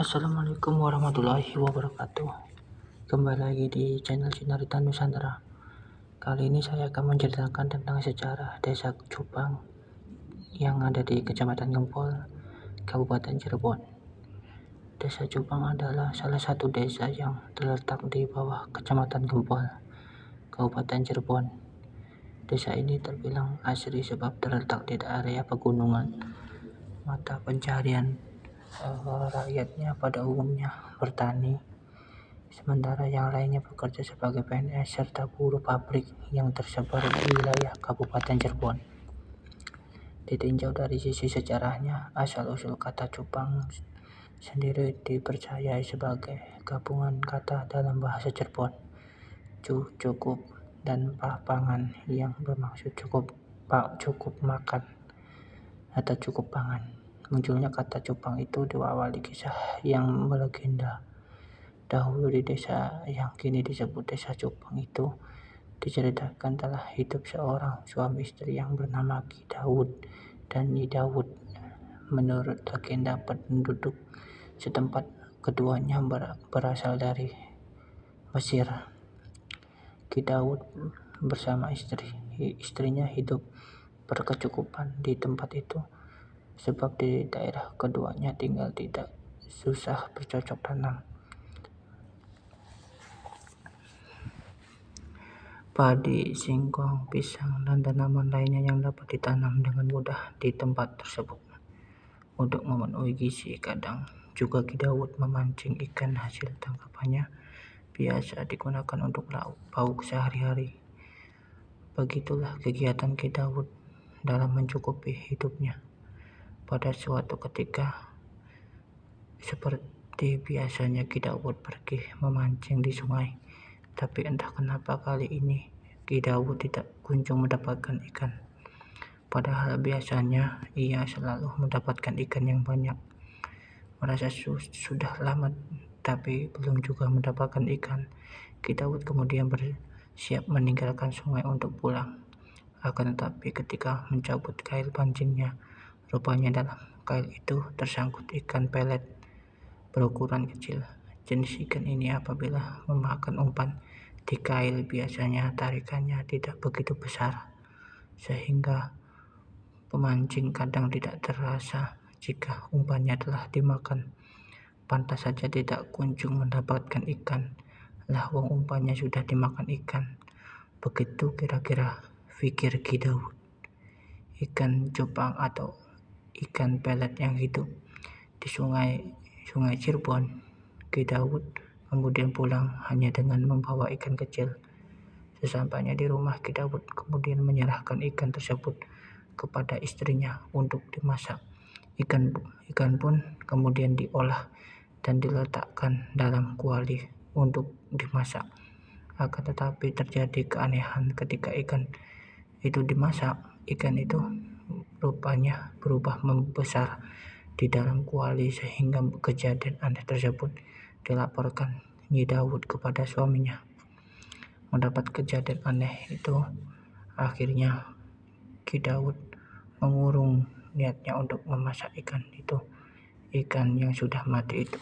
Assalamualaikum warahmatullahi wabarakatuh. Kembali lagi di channel Sinarita Nusantara. Kali ini saya akan menceritakan tentang sejarah Desa Cupang yang ada di Kecamatan Gempol, Kabupaten Cirebon. Desa Cupang adalah salah satu desa yang terletak di bawah Kecamatan Gempol, Kabupaten Cirebon. Desa ini terbilang asri sebab terletak di area pegunungan. Mata pencaharian rakyatnya pada umumnya bertani, sementara yang lainnya bekerja sebagai PNS serta buruh pabrik yang tersebar di wilayah Kabupaten Cirebon. Ditinjau dari sisi sejarahnya, asal-usul kata cupang sendiri dipercayai sebagai gabungan kata dalam bahasa Cirebon, cukup, dan pangan yang bermaksud cukup makan atau cukup pangan. Munculnya kata cupang itu diawali kisah yang melegenda. Dahulu di desa yang kini disebut Desa Cupang itu diceritakan telah hidup seorang suami istri yang bernama Ki Daud dan Nyi Daud. Menurut legenda penduduk setempat, keduanya berasal dari Mesir. Ki Daud bersama istrinya hidup berkecukupan di tempat itu, sebab di daerah keduanya tinggal tidak susah bercocok tanam. Padi, singkong, pisang, dan tanaman lainnya yang dapat ditanam dengan mudah di tempat tersebut. Untuk memenuhi gizi, kadang juga Ki Daud memancing ikan hasil tangkapannya, biasa digunakan untuk lauk sehari-hari. Begitulah kegiatan Ki Daud dalam mencukupi hidupnya. Pada suatu ketika, seperti biasanya Ki Daud pergi memancing di sungai. Tapi entah kenapa kali ini Ki Daud tidak kunjung mendapatkan ikan. Padahal biasanya ia selalu mendapatkan ikan yang banyak. Merasa sudah lama tapi belum juga mendapatkan ikan, Ki Daud kemudian bersiap meninggalkan sungai untuk pulang. Akan tetapi ketika mencabut kail pancingnya, rupanya dalam kail itu tersangkut ikan pelet berukuran kecil. Jenis ikan ini apabila memakan umpan di kail biasanya tarikannya tidak begitu besar, sehingga pemancing kadang tidak terasa jika umpannya telah dimakan. Pantas saja tidak kunjung mendapatkan ikan, lah wong umpannya sudah dimakan ikan. Begitu kira-kira pikir Ki Daud. Ikan cupang atau ikan pelet yang hidup di sungai Cirebon. Ki Daud kemudian pulang hanya dengan membawa ikan kecil. Sesampainya di rumah, Ki Daud kemudian menyerahkan ikan tersebut kepada istrinya untuk dimasak. Ikan pun kemudian diolah dan diletakkan dalam kuali untuk dimasak. Akan tetapi terjadi keanehan ketika ikan itu dimasak. Ikan itu rupanya berubah membesar di dalam kuali, sehingga kejadian aneh tersebut dilaporkan Nyi Daud kepada suaminya. Mendapat kejadian aneh itu, akhirnya Ki Daud mengurung niatnya untuk memasak ikan yang sudah mati itu.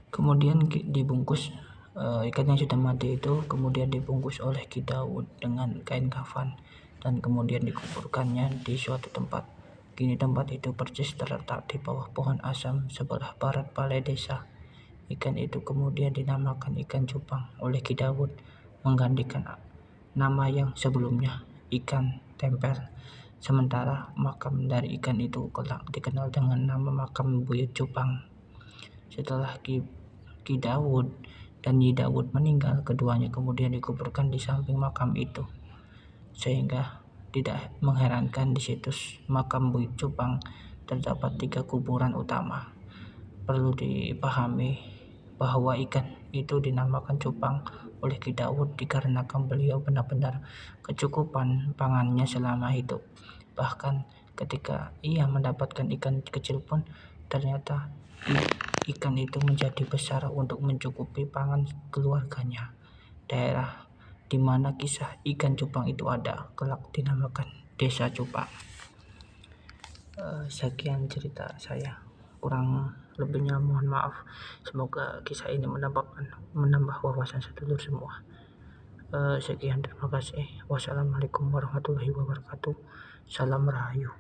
Kemudian dibungkus ikan yang sudah mati itu kemudian dibungkus oleh Ki Daud dengan kain kafan dan kemudian dikuburkannya di suatu tempat. Kini tempat itu persis terletak di bawah pohon asam sebelah barat balai desa. Ikan itu kemudian dinamakan ikan cupang oleh Ki Daud, menggantikan nama yang sebelumnya, ikan tempel. Sementara makam dari ikan itu kelak dikenal dengan nama makam Buyut Cupang. Setelah Ki Daud dan Nyi Daud meninggal, keduanya kemudian dikuburkan di samping makam itu, sehingga tidak mengherankan di situs makam Buyut Cupang terdapat 3 kuburan utama. Perlu dipahami bahwa ikan itu dinamakan cupang oleh Ki Daud dikarenakan beliau benar-benar kecukupan pangannya selama hidup. Bahkan ketika ia mendapatkan ikan kecil pun ternyata ikan itu menjadi besar untuk mencukupi pangan keluarganya. daerah di mana kisah ikan cupang itu ada, kelak dinamakan Desa Cupang. Sekian cerita saya, kurang lebihnya mohon maaf. Semoga kisah ini menambah wawasan sedulur semua. Sekian, terima kasih. Wassalamualaikum warahmatullahi wabarakatuh. Salam Rahayu.